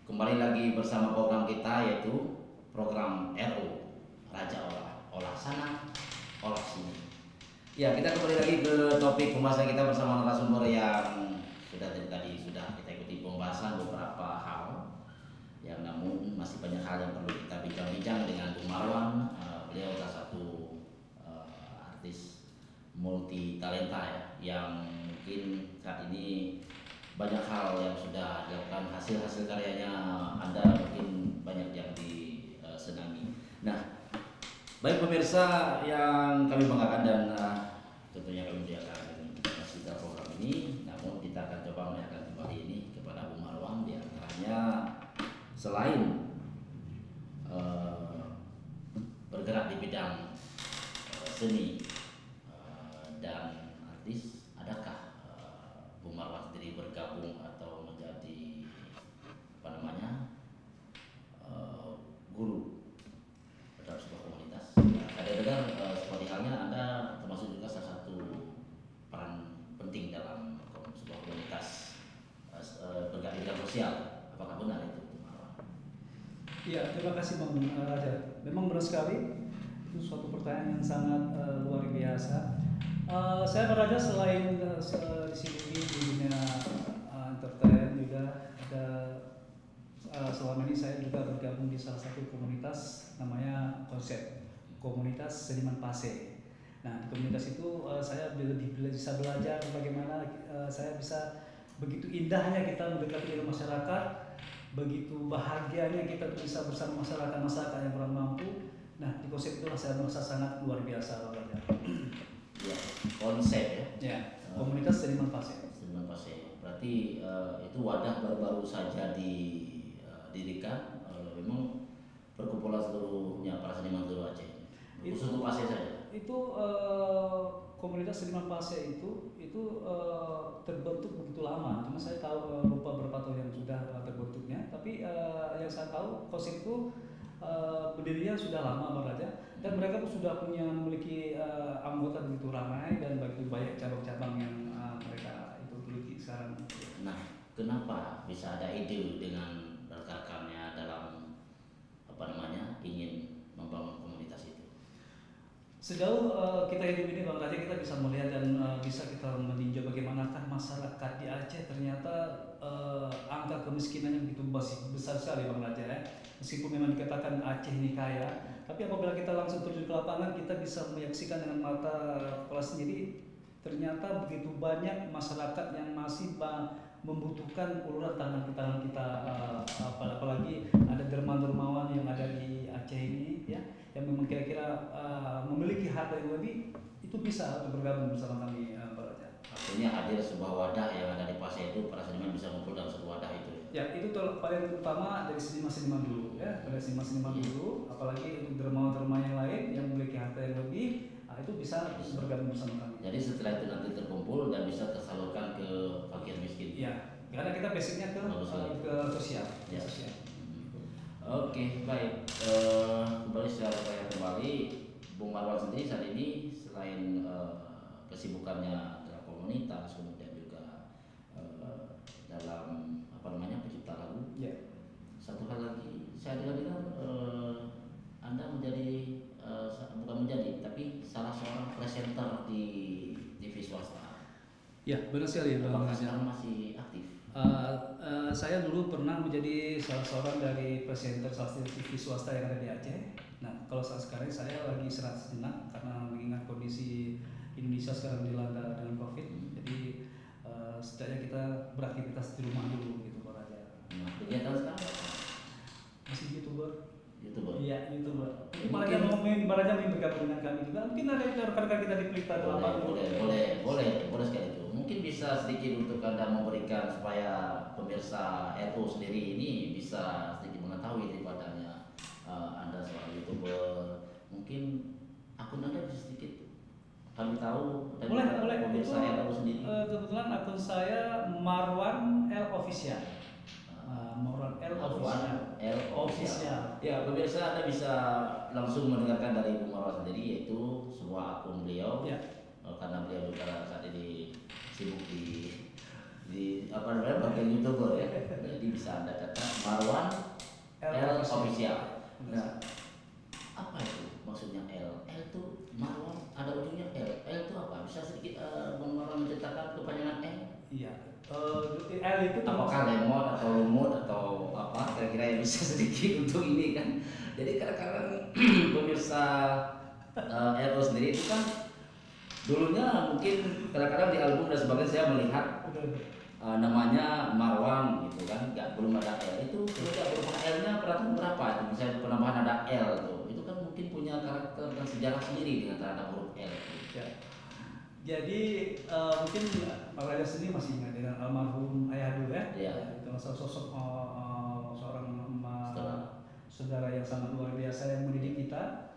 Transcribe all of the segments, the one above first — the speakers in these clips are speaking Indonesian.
kembali lagi bersama program kita yaitu program RO Raja Olah Sana Olah Sini. Ya, kita kembali lagi ke topik pembahasan kita bersama narasumber yang tadi sudah kita ikuti pembahasan beberapa hal yang namun masih banyak hal yang perlu kita bincang-bincang dengan Bung Marwan. Beliau salah satu artis multi talenta ya, yang mungkin saat ini banyak hal yang sudah dilakukan, hasil karyanya Anda mungkin banyak yang disenangi. Nah, baik pemirsa yang kami banggakan dan tentunya kami muliakan masih dalam program ini, namun kita akan coba menanyakan kembali ini kepada Bung Marwan, di antaranya selain bergerak di bidang seni dan artis, adakah Bung Marwan sendiri bergabung atau menjadi guru dalam sebuah komunitas? Saya dengar seperti halnya Anda termasuk juga salah satu peran penting dalam sebuah komunitas bergerak di bidang sosial. Apakah benar itu, Bung Marwan? Iya, terima kasih Bang Raja. Memang benar sekali, itu suatu pertanyaan yang sangat luar biasa. Saya Bang Raja selain disiplin di dunia entertain juga ada selama ini saya juga bergabung di salah satu komunitas namanya Komunitas Seniman Pase. Nah, di komunitas itu saya lebih bisa belajar bagaimana saya bisa begitu indahnya kita mendekati dengan masyarakat, begitu bahagianya kita bisa bersama masyarakat yang kurang mampu. Nah, di konsep itulah saya merasa sangat luar biasa Bang Raja. Ya, konsep ya. Ya, Komunitas Seniman Pase. Seniman Pase. Berarti itu wadah baru-baru saja didirikan. Memang perkumpulan seluruhnya para seniman seluruh Aceh. Khusus untuk Pase saja. Itu Komunitas Seniman Pase itu terbentuk begitu lama. Cuma saya tahu lupa berapa tahun yang sudah terbentuknya. Tapi yang saya tahu konsep itu berdirinya sudah lama Bang Raja, dan mereka pun sudah memiliki anggota begitu ramai dan begitu banyak cabang-cabang yang mereka itu miliki sekarang. Nah, kenapa bisa ada ide dengan rekan-rekannya dalam ingin membangun komunitas itu? Sejauh kita hidup ini Bang Raja, kita bisa melihat dan bisa kita meninjau bagaimanakah masyarakat di Aceh ternyata angka kemiskinannya begitu besar sekali Bang Raja ya. Meskipun memang dikatakan Aceh ini kaya, tapi apabila kita langsung terjun ke lapangan, kita bisa menyaksikan dengan mata kepala sendiri ternyata begitu banyak masyarakat yang masih membutuhkan uluran tangan kita, apalagi ada dermawan-dermawan yang ada di Aceh ini ya, yang memang kira-kira memiliki harta yang lebih, itu bisa untuk bergabung bersama kami Pak Raja. Artinya hadir sebuah wadah yang ada di Pase itu, para seniman bisa ngumpul dalam satu wadah itu. Ya, itu paling utama dari seniman-seniman dulu ya, dari seniman-seniman dulu, apalagi untuk dermawan-dermawan yang lain yang memiliki harta yang lebih, itu bisa bergabung bersama kami. Jadi setelah itu nanti terkumpul dan bisa tersalurkan ke fakir miskin. Ya, karena kita basicnya ke sosial. Ya. Sosial. Oke, baik. Kembali secara kembali, Bung Marwan sendiri saat ini selain kesibukannya dalam komunitas, kemudian juga dalam pencipta lagu. Ya. Satu hal lagi, saya dengar Anda menjadi tapi salah seorang presenter di TV swasta. Ya, benar sekali Bang Apakah Raja. sekarang masih aktif? Saya dulu pernah menjadi salah seorang dari presenter TV swasta yang ada di Aceh. Nah, kalau saat sekarang saya lagi istirahat sejenak karena mengingat kondisi Indonesia sekarang dilanda dengan COVID. Jadi setidaknya kita beraktivitas di rumah dulu gitu Pak Raja. Nah, kegiatan sekarang Masih YouTuber. Iya, YouTuber. Mungkin Raja mau bergabung dengan kami juga. Mungkin ada rekan-rekan kita di Pelita boleh sekali itu. Mungkin bisa sedikit untuk Anda memberikan supaya pemirsa RO sendiri ini bisa sedikit mengetahui daripadanya Anda seorang YouTuber. Mungkin akun Anda bisa sedikit kami tahu dari pemirsa RO sendiri. Kebetulan akun saya Marwan L Official. Marwan L Official. Ya, pemirsa Anda bisa langsung mendengarkan dari Bung Marwan sendiri, yaitu sebuah akun beliau. Ya. Karena beliau juga saat ini sibuk di di apa namanya bagian YouTuber ya. Jadi bisa Anda catat Marwan L official. Nah, apa itu maksudnya L? L itu Marwan ada ujungnya L. L itu apa? Bisa sedikit Marwan menceritakan kepanjangan L? Iya. L itu Apakah lemon atau lumut atau apa? Kira-kira yang bisa sedikit untuk ini kan? Jadi kadang-kadang pemirsa RO sendiri itu kan dulunya mungkin kadang-kadang di album dan sebagainya saya melihat namanya Marwan gitu kan, belum ada L. Itu tidak berubah L-nya peraturan berapa? Itu misalnya penambahan ada L tuh, itu kan mungkin punya karakter dan sejarah sendiri dengan terhadap huruf L. Ya. Jadi mungkin Pak Raja sendiri masih ingat dengan almarhum ayah dulu ya. Iya. Itu sosok seorang saudara yang sangat luar biasa yang mendidik kita.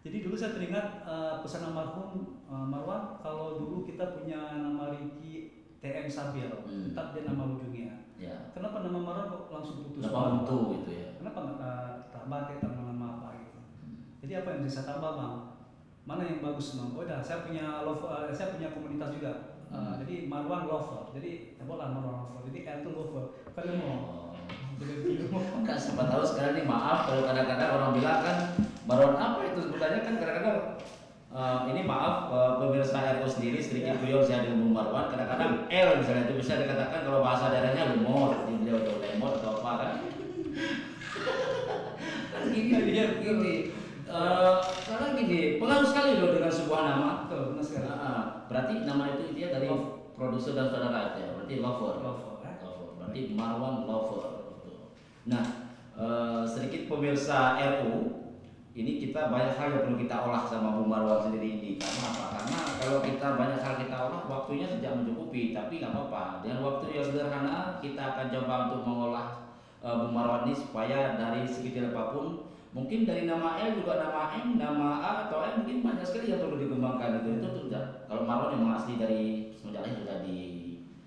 Jadi dulu saya teringat pesan almarhum Marwan, kalau dulu kita punya nama Riki TM Sabil, tetap dia nama ujungnya. Ya. Kenapa nama Marwan kok langsung putus? Nama Untu gitu ya. Kenapa nggak tambah nama apa gitu? Jadi apa yang bisa saya tambah bang? Mana yang bagus bang? Oh dah, saya punya komunitas juga. Jadi Marwan Lover. Jadi ya boleh Marwan Lover. Jadi L itu Lover. Kan mau. Kan siapa tahu sekarang ini maaf kalau kadang-kadang orang bilang kan Marwan apa itu sebenarnya kan kadang-kadang ini maaf pemirsa RO sendiri sedikit guyon saya dengan Bung Marwan kadang-kadang L misalnya itu bisa dikatakan kalau bahasa daerahnya lemot di beliau atau lemot atau apa kan kan gini karena gini pengaruh sekali loh dengan sebuah nama. Betul, benar sekali. Berarti nama itu dia dari produser dan saudara ya berarti Lover. Berarti Marwan Lover. Nah sedikit pemirsa RU ini kita banyak hal yang perlu kita olah sama Bung Marwan sendiri ini. Karena apa? Karena kalau kita banyak hal kita olah, waktunya tidak mencukupi. Tapi nggak apa-apa. Dengan waktu yang sederhana, kita akan coba untuk mengolah Bung Marwan ini supaya dari sekecil apapun, mungkin dari nama L juga nama M, nama A atau M mungkin banyak sekali yang perlu dikembangkan itu tidak. Kalau Marwan yang asli dari semenjak sudah di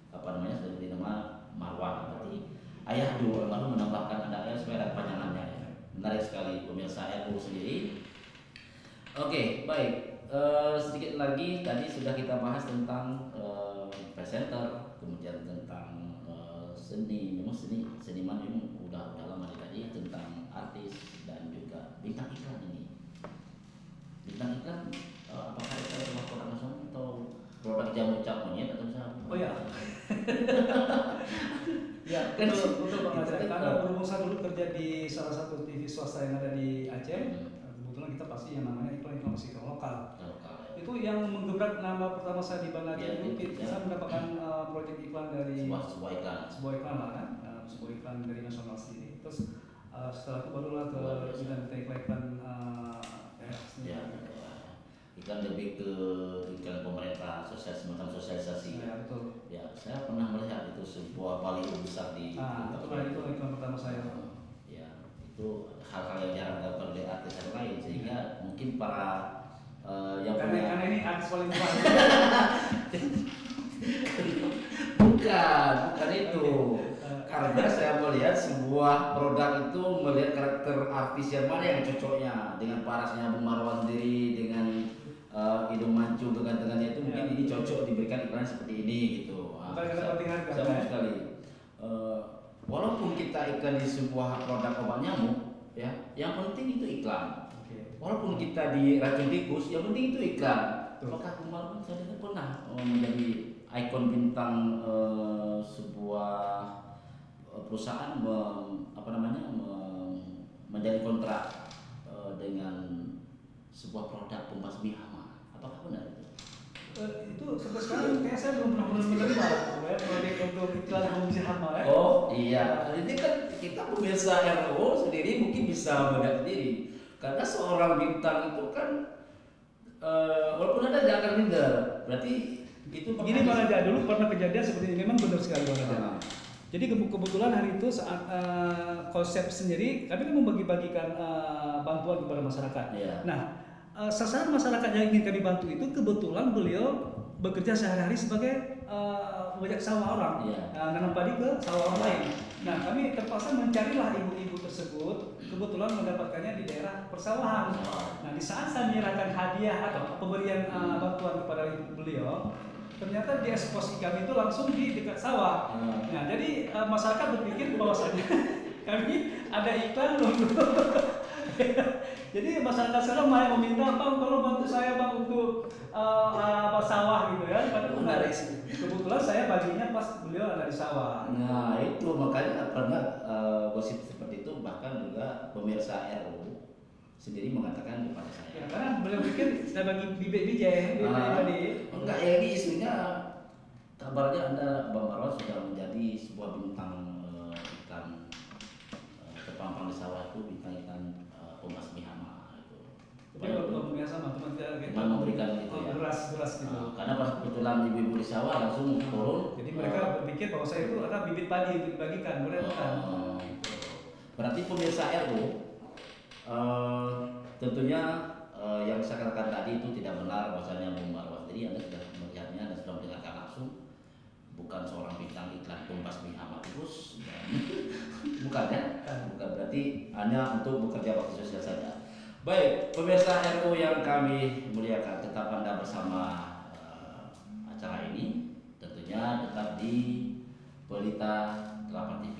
apa namanya sudah di nama Marwan. Berarti ayah dulu lalu menambahkan ada L supaya ada kepanjangannya. Menarik sekali pemirsa RU sendiri. Oke, baik. Sedikit lagi tadi sudah kita bahas tentang presenter, kemudian tentang seni. Memang seniman memang udah lama tadi tentang artis dan juga bintang iklan ini. Bintang iklan apakah itu adalah produk nasional atau produk jamu cap monyet atau misalnya? Oh ya. Ya, betul banget. Karena berhubung saya dulu kerja di salah satu TV swasta yang ada di Aceh, kebetulan kita pasti yang namanya iklan masih ke lokal. Itu yang menggebrak nama pertama saya di Banda Aceh itu, saya mendapatkan proyek iklan dari sebuah iklan lah kan, sebuah iklan dari nasional sendiri. Terus setelah itu barulah ke iklan ya, iklan lebih ke iklan pemerintah semacam sosialisasi. Ya, betul. Ya, saya pernah melihat itu sebuah baliho besar di. Itu iklan pertama saya. Ya, itu hal-hal yang jarang dilakukan oleh artis yang lain sehingga mungkin para yang karena ini artis paling tua. bukan itu. Karena saya melihat sebuah produk itu melihat karakter artis yang mana yang cocoknya dengan parasnya Bung Marwan sendiri dengan hidung mancung kegantengannya itu mungkin ini cocok diberikan iklan seperti ini gitu. Sama sekali. Walaupun kita iklan di sebuah produk obat nyamuk, ya, yang penting itu iklan. Walaupun kita di racun tikus, yang penting itu iklan. Apakah Bung Marwan saya pernah menjadi ikon bintang sebuah perusahaan menjadi kontrak dengan sebuah produk pembasmi hama. Apakah benar itu? Itu sampai sekarang kayaknya saya belum pernah menerima proyek untuk iklan pembasmi hama ya. Oh iya, ini kan kita pemirsa RO sendiri mungkin bisa melihat sendiri. Karena seorang bintang itu kan walaupun ada tidak akan minder. Berarti itu gini Pak Raja, dulu pernah kejadian seperti ini, memang benar sekali Pak Raja. Jadi kebetulan hari itu saat konsep sendiri kami kan membagi-bagikan bantuan kepada masyarakat. Yeah. Nah, sasaran masyarakat yang ingin kami bantu itu kebetulan beliau bekerja sehari-hari sebagai pembajak sawah orang, nanam padi ke sawah orang lain. Nah, kami terpaksa mencarilah ibu-ibu tersebut, kebetulan mendapatkannya di daerah persawahan. Nah, di saat saya menyerahkan hadiah atau pemberian bantuan kepada ibu beliau, ternyata di ekspos ikan itu langsung di dekat sawah. Nah, jadi masyarakat berpikir bahwasanya kami ada iklan untuk jadi masyarakat sekarang malah meminta, Bang, tolong bantu saya, Bang, untuk sawah gitu ya. Padahal Menarik. kebetulan saya baginya pas beliau ada di sawah. Nah itu makanya karena gosip seperti itu, bahkan juga pemirsa RU sendiri mengatakan kepada saya. Ya, karena beliau pikir saya bagi bibit bijak tadi. Enggak ya, ini isunya kabarnya Anda Bang Marwan sudah menjadi sebuah bintang iklan terpampang di sawah itu, bintang iklan pembasmi hama itu. Tapi kalau biasa mah teman kita Cuma memberikan itu ya. beras gitu. Karena pas kebetulan ibu-ibu di sawah langsung turun. Jadi mereka berpikir bahwa saya itu adalah bibit padi untuk dibagikan, boleh bukan? Gitu. Berarti pemirsa RU tentunya yang saya katakan tadi itu tidak benar bahwasanya Bung Marwan sendiri Anda sudah melihatnya dan sudah mendengarkan langsung, bukan seorang bintang iklan pembasmi hama tikus. Bukan ya? Bukan, berarti hanya untuk bekerja bakti sosial saja. Baik, pemirsa RU yang kami muliakan, tetap Anda bersama acara ini, tentunya tetap di Pelita 8 TV.